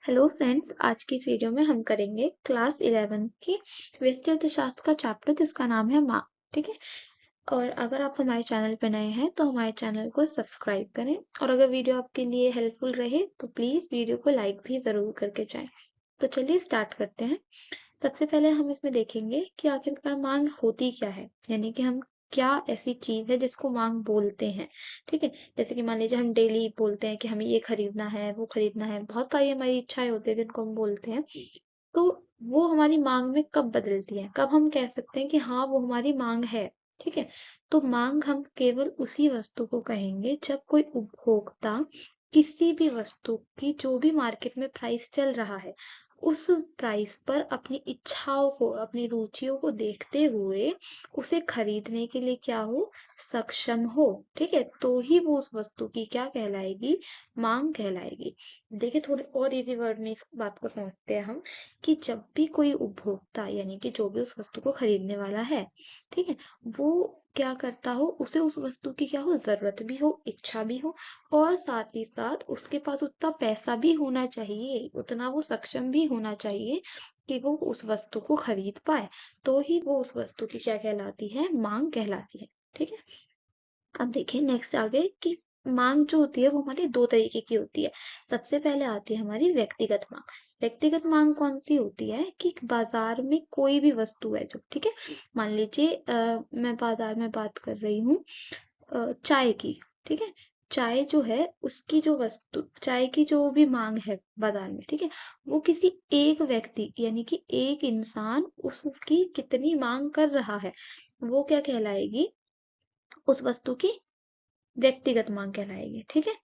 Hello friends, आज की इस वीडियो में हम करेंगे क्लास 11 की व्यष्टि अर्थशास्त्र का चैप्टर जिसका नाम है मार्क। ठीक है। और अगर आप हमारे चैनल पर नए हैं तो हमारे चैनल को सब्सक्राइब करें और अगर वीडियो आपके लिए हेल्पफुल रहे तो प्लीज वीडियो को लाइक भी जरूर करके जाएं। तो चलिए स्टार्ट करते हैं। सबसे पहले हम इसमें देखेंगे कि आखिरकार मांग होती क्या है, यानी कि हम क्या ऐसी चीज है जिसको मांग बोलते हैं। ठीक है। जैसे कि मान लीजिए हम डेली बोलते हैं कि हमें ये खरीदना है, वो खरीदना है, बहुत सारी हमारी इच्छाएं होती है जिनको हम बोलते हैं। तो वो हमारी मांग में कब बदलती है, कब हम कह सकते हैं कि हाँ वो हमारी मांग है। ठीक है। तो मांग हम केवल उसी वस्तु को कहेंगे जब कोई उपभोक्ता किसी भी वस्तु की जो भी मार्केट में प्राइस चल रहा है उस प्राइस पर अपनी इच्छाओं को, अपनी रुचियों को देखते हुए उसे खरीदने के लिए क्या हो, सक्षम हो। ठीक है। तो ही वो उस वस्तु की क्या कहलाएगी, मांग कहलाएगी। देखिए थोड़े और इजी वर्ड में इस बात को समझते हैं हम कि जब भी कोई उपभोक्ता यानी कि जो भी उस वस्तु को खरीदने वाला है, ठीक है, वो क्या करता हो, उसे उस वस्तु की क्या हो, जरूरत भी हो, इच्छा भी हो और साथ ही साथ उसके पास उतना पैसा भी होना चाहिए, उतना वो सक्षम भी होना चाहिए कि वो उस वस्तु को खरीद पाए। तो ही वो उस वस्तु की क्या कहलाती है, मांग कहलाती है। ठीक है। अब देखिए नेक्स्ट आगे कि मांग जो होती है वो हमारी दो तरीके की होती है। सबसे पहले आती है हमारी व्यक्तिगत मांग। व्यक्तिगत मांग कौन सी होती है कि बाजार में कोई भी वस्तु है जो, ठीक है, मान लीजिए मैं बाजार में बात कर रही हूँ चाय की। ठीक है। चाय जो है उसकी जो वस्तु, चाय की जो भी मांग है बाजार में, ठीक है, वो किसी एक व्यक्ति यानी कि एक इंसान उसकी कितनी मांग कर रहा है वो क्या कहलाएगी, उस वस्तु की व्यक्तिगत मांग कहलाएगी। ठीक है।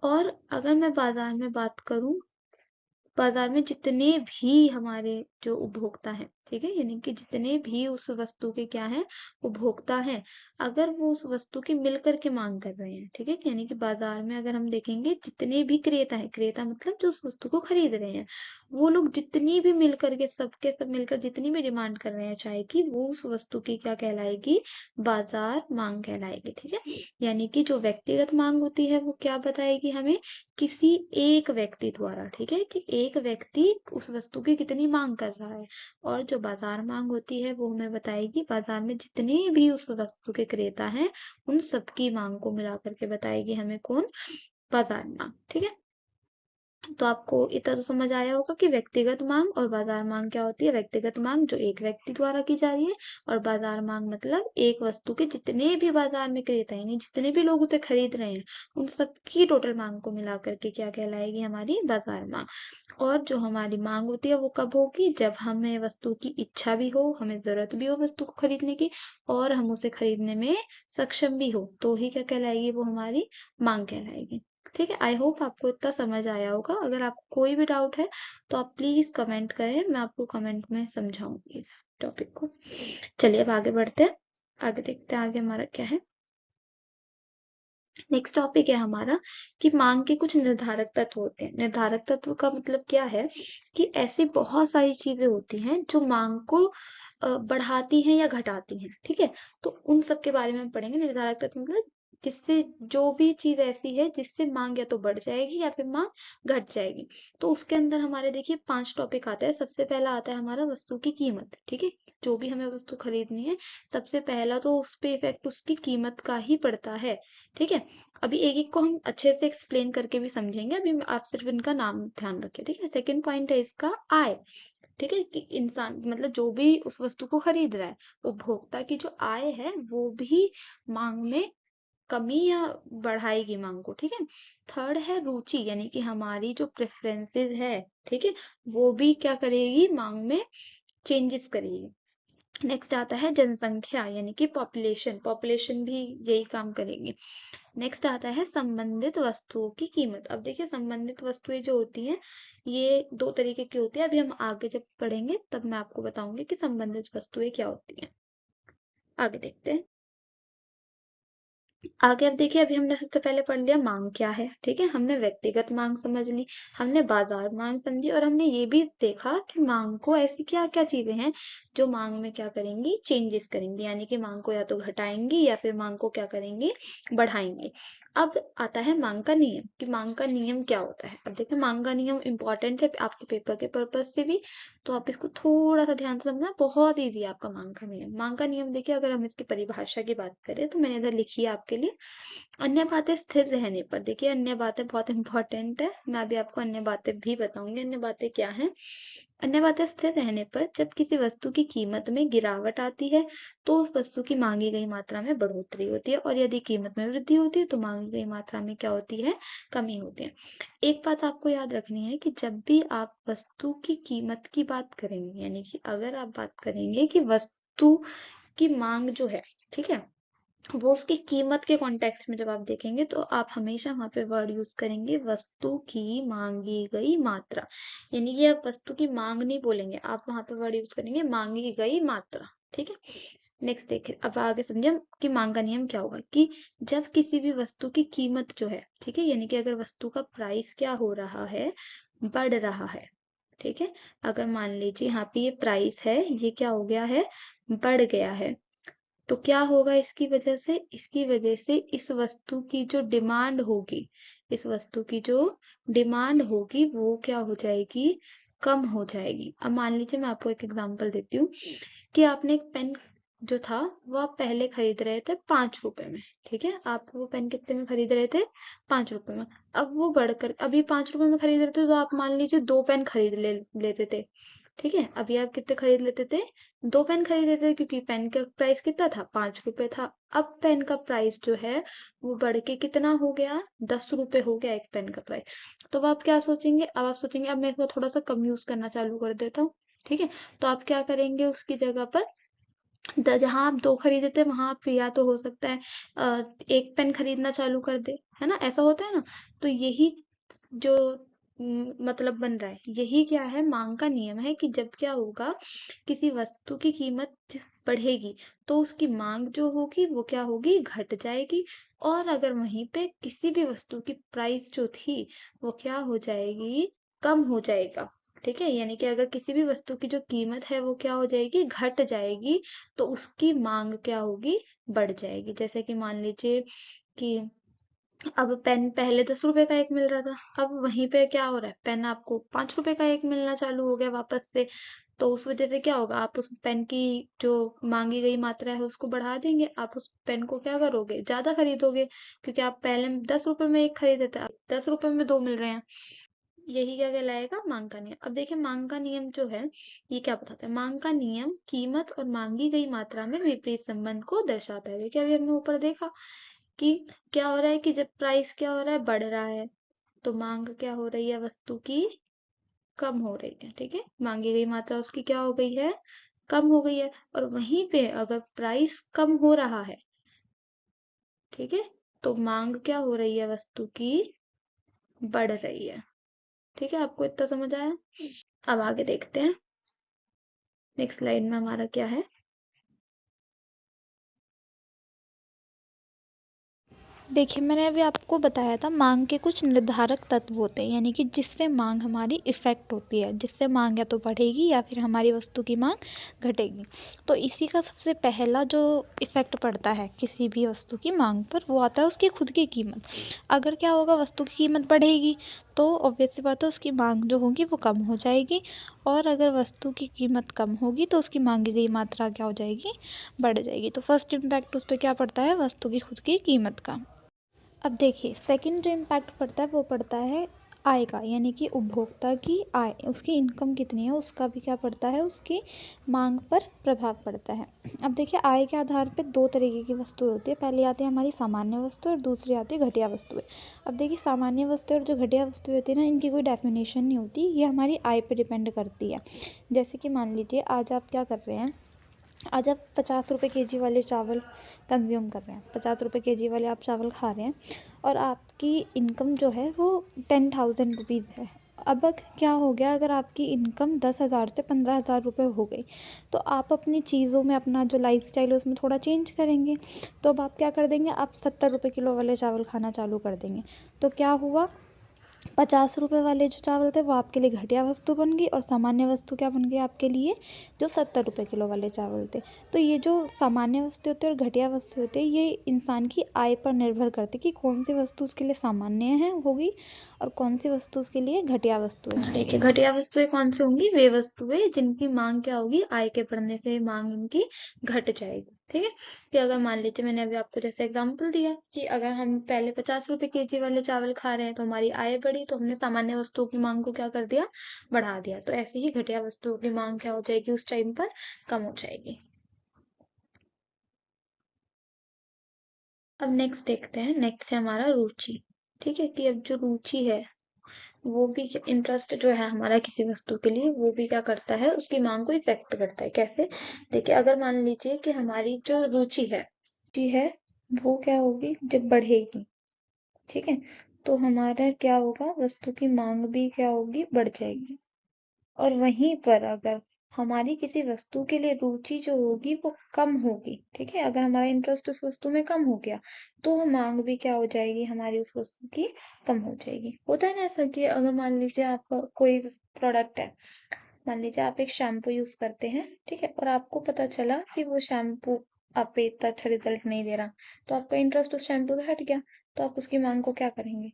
और अगर मैं बाजार में बात करूं, बाजार में जितने भी हमारे जो उपभोक्ता हैं, ठीक है, यानी कि जितने भी उस वस्तु के क्या हैं, उपभोक्ता हैं, अगर वो उस वस्तु की मिलकर के मांग कर रहे हैं, ठीक है, यानी कि बाजार में अगर हम देखेंगे जितने भी क्रेता हैं, क्रेता मतलब जो उस वस्तु को खरीद रहे हैं, वो लोग जितनी भी मिलकर के सबके सब मिलकर जितनी भी डिमांड कर रहे हैं चाहे कि वो उस वस्तु की क्या कहलाएगी, बाजार मांग कहलाएगी। ठीक है। यानी कि जो व्यक्तिगत मांग होती है वो क्या बताएगी हमें, किसी एक व्यक्ति द्वारा, ठीक है, कि एक व्यक्ति उस वस्तु की कितनी मांग कर रहा है। और जो बाजार मांग होती है वो हमें बताएगी बाजार में जितने भी उस वस्तु के क्रेता हैं उन सबकी मांग को मिला करके बताएगी हमें कौन, बाजार मांग। ठीक है। तो आपको इतना तो समझ आया होगा कि व्यक्तिगत मांग और बाजार मांग क्या होती है। व्यक्तिगत मांग जो एक व्यक्ति द्वारा की जा रही है और बाजार मांग मतलब एक वस्तु के जितने भी बाजार में क्रेता है यानी जितने भी लोग उसे खरीद रहे हैं उन सबकी टोटल मांग को मिला करके क्या कहलाएगी, हमारी बाजार मांग। और जो हमारी मांग होती है वो कब होगी, जब हमें वस्तु की इच्छा भी हो, हमें जरूरत भी हो वस्तु को खरीदने की और हम उसे खरीदने में सक्षम भी हो, तो ही क्या कहलाएगी, वो हमारी मांग कहलाएगी। ठीक है। आई होप आपको इतना समझ आया होगा। अगर आपको कोई भी डाउट है तो आप प्लीज कमेंट करें, मैं आपको कमेंट में समझाऊंगी इस टॉपिक को। चलिए अब आगे बढ़ते हैं, आगे देखते हैं आगे हमारा क्या है। नेक्स्ट टॉपिक है हमारा कि मांग के कुछ निर्धारक तत्व होते हैं। निर्धारक तत्व का मतलब क्या है कि ऐसी बहुत सारी चीजें होती हैं जो मांग को बढ़ाती हैं या घटाती हैं। ठीक है। तो उन सब के बारे में पढ़ेंगे। निर्धारक तत्व मतलब जिससे, जो भी चीज ऐसी है जिससे मांग या तो बढ़ जाएगी या फिर मांग घट जाएगी। तो उसके अंदर हमारे देखिए 5 टॉपिक आता है। सबसे पहला आता है हमारा वस्तु की कीमत। ठीक है। जो भी हमें वस्तु खरीदनी है सबसे पहला तो उस पे इफेक्ट उसकी कीमत का ही पड़ता है। ठीक है। अभी एक एक को हम अच्छे से एक्सप्लेन करके भी समझेंगे, अभी आप सिर्फ इनका नाम ध्यान रखें। ठीक है। सेकंड पॉइंट है इसका आय। ठीक है, कि इंसान मतलब जो भी उस वस्तु को खरीद रहा है, उपभोक्ता की जो आय है वो भी मांग में कमी या बढ़ाएगी मांग को। ठीक है। थर्ड है रुचि, यानी कि हमारी जो प्रेफरेंसेस है, ठीक है, वो भी क्या करेगी, मांग में चेंजेस करेगी। नेक्स्ट आता है जनसंख्या यानी कि पॉपुलेशन, पॉपुलेशन भी यही काम करेगी। नेक्स्ट आता है संबंधित वस्तुओं की कीमत। अब देखिए संबंधित वस्तुएं जो होती हैं ये दो तरीके की होती है। अभी हम आगे जब पढ़ेंगे तब मैं आपको बताऊंगी कि संबंधित वस्तुएं क्या होती हैं। आगे देखते हैं। आगे अब देखिए, अभी हमने सबसे पहले पढ़ लिया मांग क्या है, ठीक है। हमने व्यक्तिगत मांग समझ ली, हमने बाजार मांग समझी, और हमने ये भी देखा कि मांग को ऐसी क्या क्या चीजें हैं जो मांग में क्या करेंगी, चेंजेस करेंगी, यानी कि मांग को या तो घटाएंगी या फिर मांग को क्या करेंगे, बढ़ाएंगे। अब आता है मांग का नियम, कि मांग का नियम क्या होता है। अब देखिए, मांग का नियम इंपॉर्टेंट है आपके पेपर के पर्पज से भी, तो आप इसको थोड़ा सा ध्यान से समझना, बहुत ईजी है आपका मांग का नियम। मांग का नियम देखिए, अगर हम इसकी परिभाषा की बात करें तो मैंने इधर लिखी है आपके लिए। अन्य बातें स्थिर रहने पर, देखिए अन्य बातें बहुत इंपॉर्टेंट है, मैं अभी आपको अन्य बातें भी बताऊंगी। अन्य बातें क्या है? अन्य बातें स्थिर रहने पर जब किसी वस्तु की कीमत में गिरावट आती है तो उस वस्तु की मांगी गई मात्रा में बढ़ोतरी होती है, और यदि कीमत में वृद्धि होती है तो मांगी गई मात्रा में क्या होती है, कमी होती है। एक बात आपको याद रखनी है कि जब भी आप वस्तु की कीमत की बात करेंगे, यानी कि अगर आप बात करेंगे कि वस्तु की मांग जो है, ठीक है, वो उसकी कीमत के कॉन्टेक्स्ट में जब आप देखेंगे तो आप हमेशा वहां पे वर्ड यूज करेंगे वस्तु की मांगी गई मात्रा, यानी कि आप वस्तु की मांग नहीं बोलेंगे, आप वहां पे वर्ड यूज करेंगे मांगी गई मात्रा, ठीक है। नेक्स्ट देखिए, अब आगे समझे कि मांग का नियम क्या होगा, कि जब किसी भी वस्तु की कीमत जो है, ठीक है, यानी कि अगर वस्तु का प्राइस क्या हो रहा है, बढ़ रहा है, ठीक है। अगर मान लीजिए यहाँ पे ये प्राइस है, ये क्या हो गया है, बढ़ गया है, तो क्या होगा इसकी वजह से, इसकी वजह से इस वस्तु की जो डिमांड होगी, इस वस्तु की जो डिमांड होगी वो क्या हो जाएगी, कम हो जाएगी। अब मान लीजिए मैं आपको एक एग्जांपल देती हूँ, कि आपने एक पेन जो था वो आप पहले खरीद रहे थे 5 रुपए में, ठीक है, आप वो पेन कितने में खरीद रहे थे, 5 रुपए में। अब वो बढ़कर अभी 5 रुपए में खरीद रहे थे, तो आप मान लीजिए 2 पेन खरीद लेते थे, ठीक है। अभी आप कितने खरीद लेते थे, 2 पेन खरीद लेते थे, क्योंकि पेन का प्राइस कितना था, 5 रुपए था। अब पेन का प्राइस जो है वो बढ़ के कितना हो गया, 10 रुपए हो गया एक पेन का प्राइस। तो अब आप क्या सोचेंगे, अब आप सोचेंगे अब मैं इसको थोड़ा सा कम यूज करना चालू कर देता हूँ, ठीक है। तो आप क्या करेंगे, उसकी जगह पर जहां आप 2 खरीदे थे वहां आप या तो हो सकता है एक पेन खरीदना चालू कर दे, है ना, ऐसा होता है ना। तो यही जो मतलब बन रहा है, यही क्या है, मांग का नियम है, कि जब क्या होगा, किसी वस्तु की कीमत बढ़ेगी तो उसकी मांग जो होगी वो क्या होगी, घट जाएगी। और अगर वहीं पे किसी भी वस्तु की प्राइस जो थी वो क्या हो जाएगी, कम हो जाएगा, ठीक है। यानी कि अगर किसी भी वस्तु की जो कीमत है वो क्या हो जाएगी, घट जाएगी, तो उसकी मांग क्या होगी, बढ़ जाएगी। जैसे कि मान लीजिए कि अब पेन पहले 10 रुपए का एक मिल रहा था, अब वहीं पे क्या हो रहा है, पेन आपको 5 रुपए का एक मिलना चालू हो गया वापस से। तो उस वजह से क्या होगा, आप उस पेन की जो मांगी गई मात्रा है उसको बढ़ा देंगे, आप उस पेन को क्या करोगे, ज्यादा खरीदोगे, क्योंकि आप पहले 10 रुपए में एक खरीदे थे, अब 10 रुपए में 2 मिल रहे हैं। यही क्या कहलाएगा, मांग का नियम। अब देखिए, मांग का नियम जो है ये क्या बताता है, मांग का नियम कीमत और मांगी गई मात्रा में विपरीत संबंध को दर्शाता है। देखिए, अभी हमने ऊपर देखा कि क्या हो रहा है, कि जब प्राइस क्या हो रहा है, बढ़ रहा है, तो मांग क्या हो रही है, वस्तु की कम हो रही है, ठीक है, मांगी गई मात्रा उसकी क्या हो गई है, कम हो गई है। और वहीं पे अगर प्राइस कम हो रहा है, ठीक है, तो मांग क्या हो रही है, वस्तु की बढ़ रही है, ठीक है। आपको इतना समझ आया? अब आगे देखते हैं, नेक्स्ट स्लाइड में हमारा क्या है। देखिए, मैंने अभी आपको बताया था मांग के कुछ निर्धारक तत्व होते हैं, यानी कि जिससे मांग हमारी इफ़ेक्ट होती है, जिससे मांग या तो बढ़ेगी या फिर हमारी वस्तु की मांग घटेगी। तो इसी का सबसे पहला जो इफ़ेक्ट पड़ता है किसी भी वस्तु की मांग पर, वो आता है उसकी खुद की कीमत। अगर क्या होगा, वस्तु की कीमत बढ़ेगी तो ऑब्वियस सी बात है उसकी मांग जो होगी वो कम हो जाएगी, और अगर वस्तु की कीमत कम होगी तो उसकी मांगी गई मात्रा क्या हो जाएगी, बढ़ जाएगी। तो फर्स्ट इम्पैक्ट उस पर क्या पड़ता है, वस्तु की खुद की कीमत का। अब देखिए, सेकंड जो इम्पैक्ट पड़ता है वो पड़ता है आय का, यानी कि उपभोक्ता की आय, उसकी इनकम कितनी है उसका भी क्या पड़ता है, उसकी मांग पर प्रभाव पड़ता है। अब देखिए, आय के आधार पे 2 तरीके की वस्तुएं होती है, पहली आती है हमारी सामान्य वस्तु और दूसरी आती है घटिया वस्तुएं। अब देखिए, सामान्य वस्तुएं और जो घटिया वस्तुएं होती है ना, इनकी कोई डेफिनेशन नहीं होती, ये हमारी आय पर डिपेंड करती है। जैसे कि मान लीजिए आज आप क्या कर रहे हैं, आज आप 50 रुपये केजी वाले चावल कंज्यूम कर रहे हैं, 50 रुपये केजी वाले आप चावल खा रहे हैं, और आपकी इनकम जो है वो 10,000 रुपीज़ है। अब क्या हो गया, अगर आपकी इनकम 10,000 से 15,000 रुपये हो गई तो आप अपनी चीज़ों में अपना जो लाइफस्टाइल है उसमें थोड़ा चेंज करेंगे। तो अब आप क्या कर देंगे, आप 70 रुपये किलो वाले चावल खाना चालू कर देंगे। तो क्या हुआ, 50 रुपये वाले जो चावल थे वो आपके लिए घटिया वस्तु बन गई और सामान्य वस्तु क्या बन गई आपके लिए, जो 70 रुपये किलो वाले चावल थे। तो ये जो सामान्य वस्तु होती है और घटिया वस्तु होती है, ये इंसान की आय पर निर्भर करती है कि कौन सी वस्तु उसके लिए सामान्य है होगी और कौन सी वस्तु उसके लिए घटिया वस्तुएं होंगी। देखिए, घटिया वस्तुएं कौन सी होंगी? वे वस्तुएं जिनकी मांग क्या होगी, आय के बढ़ने से मांग इनकी घट जाएगी। ठीक है, कि अगर मान लीजिए मैंने अभी आपको जैसे एग्जांपल दिया कि अगर हम पहले 50 रुपए केजी वाले चावल खा रहे हैं तो हमारी आय बढ़ी, तो हमने सामान्य वस्तुओं की मांग को क्या कर दिया, बढ़ा दिया। तो ऐसे ही घटिया वस्तुओं की मांग क्या हो जाएगी, उस टाइम पर कम हो जाएगी। अब नेक्स्ट देखते हैं, नेक्स्ट है हमारा रुचि। ठीक है, कि अब जो रुचि है वो भी, इंटरेस्ट जो है हमारा किसी वस्तु के लिए, वो भी क्या करता है, उसकी मांग को इफेक्ट करता है। कैसे? देखिए, अगर मान लीजिए कि हमारी जो रुचि है वो क्या होगी, जब बढ़ेगी, ठीक है, तो हमारा क्या होगा, वस्तु की मांग भी क्या होगी, बढ़ जाएगी। और वहीं पर अगर हमारी किसी वस्तु के लिए रुचि जो होगी वो कम होगी, ठीक है, अगर हमारा इंटरेस्ट उस वस्तु में कम हो गया तो मांग भी क्या हो जाएगी, हमारी उस वस्तु की कम हो जाएगी। होता है ना ऐसा कि अगर मान लीजिए आपका कोई प्रोडक्ट है, मान लीजिए आप एक शैम्पू यूज करते हैं, ठीक है, और आपको पता चला कि वो शैम्पू आप पे इतना अच्छा रिजल्ट नहीं दे रहा, तो आपका इंटरेस्ट उस शैम्पू से हट गया, तो आप उसकी मांग को क्या करेंगे,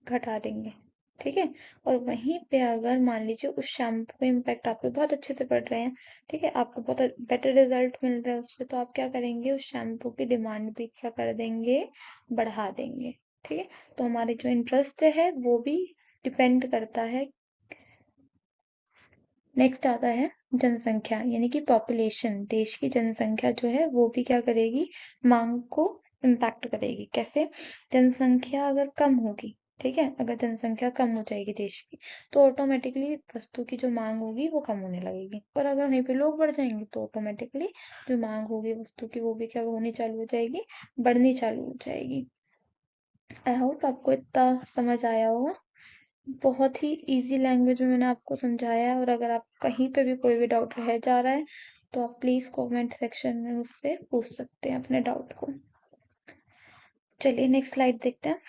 घटा देंगे। ठीक है, और वहीं पे अगर मान लीजिए उस शैम्पू का इम्पैक्ट आप पे बहुत अच्छे से पड़ रहे हैं, ठीक है, आपको बहुत बेटर रिजल्ट मिल रहा है उससे, तो आप क्या करेंगे, उस शैम्पू की डिमांड भी क्या कर देंगे, बढ़ा देंगे। ठीक है, तो हमारे जो इंटरेस्ट है वो भी डिपेंड करता है। नेक्स्ट आता है जनसंख्या, यानी कि पॉपुलेशन, देश की जनसंख्या जो है वो भी क्या करेगी, मांग को इम्पैक्ट करेगी। कैसे? जनसंख्या अगर कम होगी, ठीक है, अगर जनसंख्या कम हो जाएगी देश की, तो ऑटोमेटिकली वस्तु की जो मांग होगी वो कम होने लगेगी। और अगर वहीं पे लोग बढ़ जाएंगे तो ऑटोमेटिकली जो मांग होगी वस्तु की वो भी क्या होनी चालू हो जाएगी, बढ़नी चालू हो जाएगी। आई होप आपको इतना समझ आया होगा। बहुत ही इजी लैंग्वेज में मैंने आपको समझाया है, और अगर आप कहीं पे भी कोई भी डाउट रह जा रहा है तो आप प्लीज कमेंट सेक्शन में मुझसे पूछ सकते हैं अपने डाउट को। चलिए नेक्स्ट स्लाइड देखते हैं।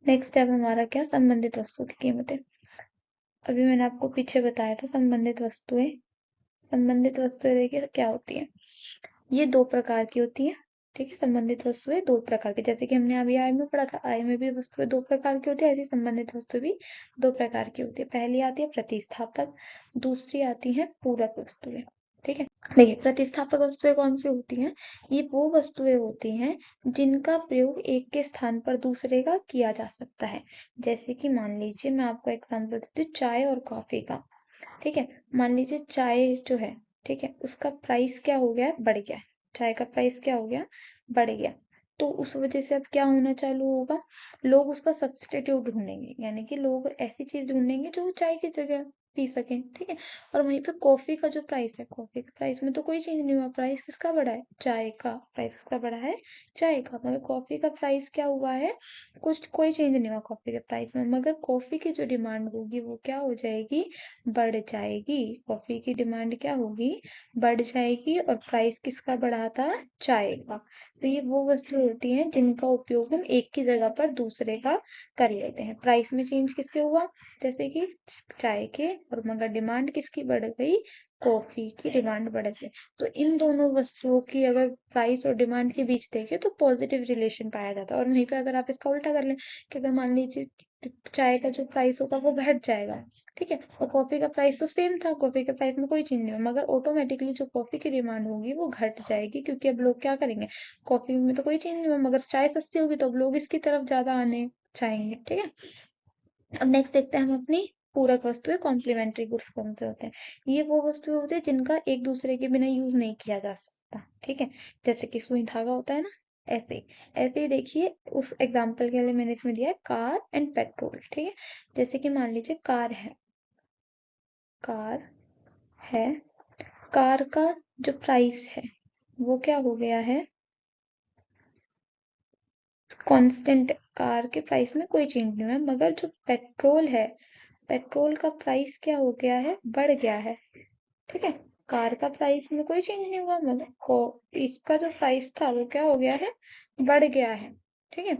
नेक्स्ट स्टेप हमारा क्या, संबंधित वस्तुओं की कीमतें। अभी मैंने आपको पीछे बताया था संबंधित वस्तुएं। संबंधित वस्तुएं देखिए क्या होती है, ये दो प्रकार की होती है। ठीक है, संबंधित वस्तुएं दो प्रकार की, जैसे कि हमने अभी आय में पढ़ा था, आय में भी वस्तुएं दो प्रकार की होती है, ऐसी संबंधित वस्तु भी दो प्रकार की होती है। पहली आती है प्रतिस्थापक, दूसरी आती है पूरक वस्तुएं। ठीक है, देखिए प्रतिस्थापक वस्तुएं कौन सी होती हैं, ये वो वस्तुएं होती हैं जिनका प्रयोग एक के स्थान पर दूसरे का किया जा सकता है। जैसे कि मान लीजिए मैं आपको एग्जांपल देती हूँ, चाय और कॉफी का। ठीक है, मान लीजिए चाय जो है, ठीक है, उसका प्राइस क्या हो गया है, बढ़ गया है। चाय का प्राइस क्या हो गया, बढ़ गया। तो उस वजह से अब क्या होना चालू होगा, लोग उसका सब्स्टिट्यूट ढूंढेंगे, यानी कि लोग ऐसी चीज ढूंढेंगे जो चाय की जगह पी सकें। ठीक है, और वहीं पे कॉफी का जो प्राइस है, कॉफी के प्राइस में तो कोई चेंज नहीं हुआ, प्राइस किसका बढ़ा है, चाय का प्राइस किसका बढ़ा है, चाय का। मगर कॉफी का प्राइस क्या हुआ है, कुछ कोई चेंज नहीं हुआ कॉफी के प्राइस में, मगर कॉफी की जो डिमांड होगी वो क्या हो जाएगी, बढ़ जाएगी। कॉफी की डिमांड क्या होगी, बढ़ जाएगी, और प्राइस किसका बढ़ा था, चाय का। तो ये वो वस्तु होती हैं जिनका उपयोग हम एक की जगह पर दूसरे का कर लेते हैं। प्राइस में चेंज किसके हुआ, जैसे कि चाय के, और मगर डिमांड किसकी बढ़ गई, कॉफी की डिमांड बढ़ गई। तो इन दोनों वस्तुओं की अगर प्राइस और डिमांड के बीच देखें तो पॉजिटिव रिलेशन पाया जाता है। और वहीं पे अगर आप इसका उल्टा कर लें कि अगर मान लीजिए चाय का जो प्राइस होगा वो घट जाएगा, ठीक है, और कॉफी का प्राइस तो सेम था, कॉफी के प्राइस में कोई चेंज नहीं हुआ, मगर ऑटोमेटिकली जो कॉफी की डिमांड होगी वो घट जाएगी, क्योंकि अब लोग क्या करेंगे, कॉफी में तो कोई चेंज नहीं हुआ मगर चाय सस्ती होगी तो अब लोग इसकी तरफ ज्यादा आने चाहेंगे। ठीक है, अब नेक्स्ट देखते हैं हम अपनी पूरक वस्तुएं, कॉम्प्लीमेंट्री गुड्स कौन से होते हैं। ये वो वस्तुएं होती है जिनका एक दूसरे के बिना यूज नहीं किया जा सकता। ठीक है, जैसे कि सुई धागा होता है ना, ऐसे ऐसे ही देखिए, उस एग्जाम्पल के लिए मैंने इसमें दिया है कार एंड पेट्रोल। ठीक है, जैसे कि मान लीजिए कार है, कार है, कार का जो प्राइस है वो क्या हो गया है, कांस्टेंट, कार के प्राइस में कोई चेंज नहीं हुआ है, मगर जो पेट्रोल है, पेट्रोल का प्राइस क्या हो गया है, बढ़ गया है। ठीक है, कार का प्राइस में कोई चेंज नहीं हुआ, मगर इसका जो प्राइस था वो क्या हो गया है, बढ़ गया है। ठीक है,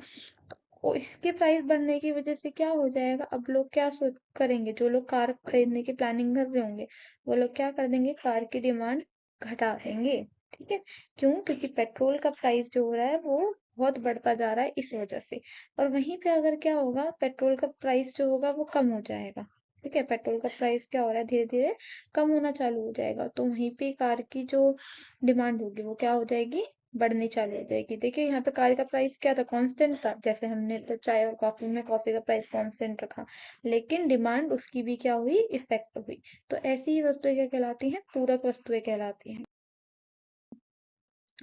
तो इसके प्राइस बढ़ने की वजह से क्या हो जाएगा, अब लोग क्या सोच करेंगे, जो लोग कार खरीदने की प्लानिंग कर रहे होंगे वो लोग क्या कर देंगे, कार की डिमांड घटा देंगे। ठीक है, क्यों, क्योंकि पेट्रोल का प्राइस जो हो रहा है वो बहुत बढ़ता जा रहा है इस वजह से। और वहीं पे अगर क्या होगा, पेट्रोल का प्राइस जो होगा वो कम हो जाएगा। ठीक है, पेट्रोल का प्राइस क्या हो रहा है, धीरे धीरे कम होना चालू हो जाएगा, तो वहीं पे कार की जो डिमांड होगी वो क्या हो जाएगी, बढ़नी चालू हो जाएगी। देखिए यहाँ पे कार का प्राइस क्या था, कांस्टेंट था, जैसे हमने तो चाय और कॉफी में कॉफी का प्राइस कांस्टेंट रखा, लेकिन डिमांड उसकी भी क्या हुई, इफेक्ट हुई। तो ऐसी ही वस्तुएं क्या कहलाती हैं, पूरक वस्तुएं कहलाती हैं।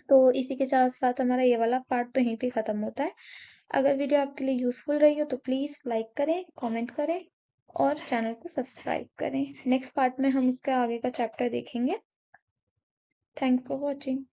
तो इसी के साथ साथ हमारा ये वाला पार्ट तो यहीं पे खत्म होता है। अगर वीडियो आपके लिए यूजफुल रही हो तो प्लीज लाइक करें, कमेंट करें और चैनल को सब्सक्राइब करें। नेक्स्ट पार्ट में हम इसका आगे का चैप्टर देखेंगे। Thanks for watching.